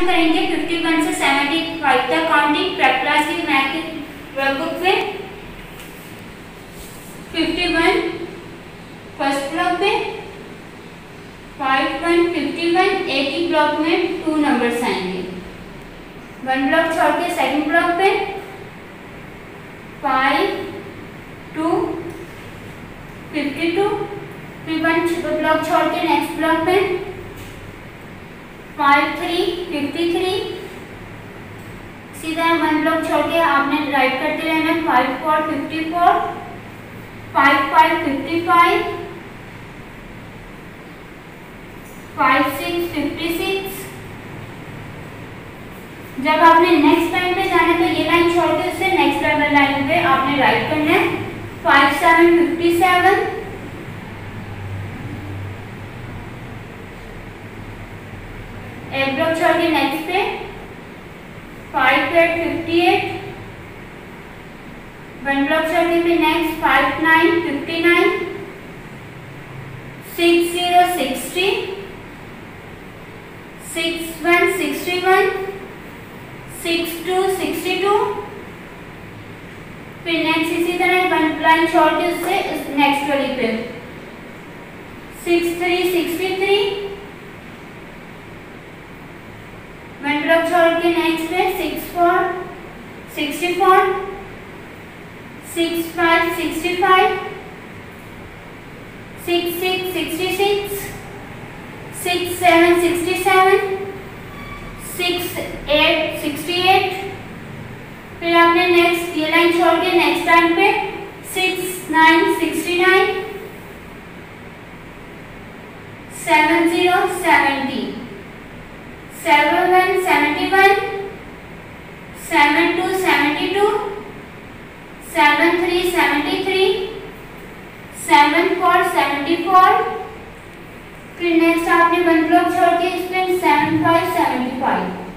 हम करेंगे 51 से 75 तक काउंटिंग प्रेप क्लास की मैथ की वर्कबुक में। 51 फर्स्ट ब्लॉक में, 51 51 एक ही ब्लॉक में 2 नंबर्स आएंगे। 1 ब्लॉक छोड़ के सेकंड ब्लॉक पे 5 2 52, फिर 1 ब्लॉक छोड़ के नेक्स्ट ब्लॉक पे 5 3 53, सीधा 1 ब्लॉक छोड़ के आपने राइट करते रहना। 5 4 54, 5 5 55, 5 6 56। जब आपने नेक्स्ट लाइन पे जाना तो ये लाइन छोड़ के उससे नेक्स्ट लाइन पे आपने राइट करना है। 5 7 57, एक ब्लॉक छोड़ के नेक्स्ट पे 5 8 58, 1 ब्लॉक छोड़ के फिर नेक्स्ट 5 9 59, 6 0 60, 6 1 61, 6 2 62, फिर नेक्स्ट इसी तरह 1 लाइन छोड़ के उससे नेक्स्ट वाली पे 6 3 63, 1 ब्लॉक छोड़ के नेक्स्ट पे 6 4 64, 6 5 65, 6 6 66, 6 7 67, 6 8 68, फिर आपने नेक्स्ट ये लाइन छोड़ के नेक्स्ट लाइन पे 6 9 69, 7 0 70, 7 1 71, 7 2 72, 7 3 73, 7 4 74, फिर नेक्स्ट आपने 1 ब्लॉक छोड़ के इसमें 7 5 75।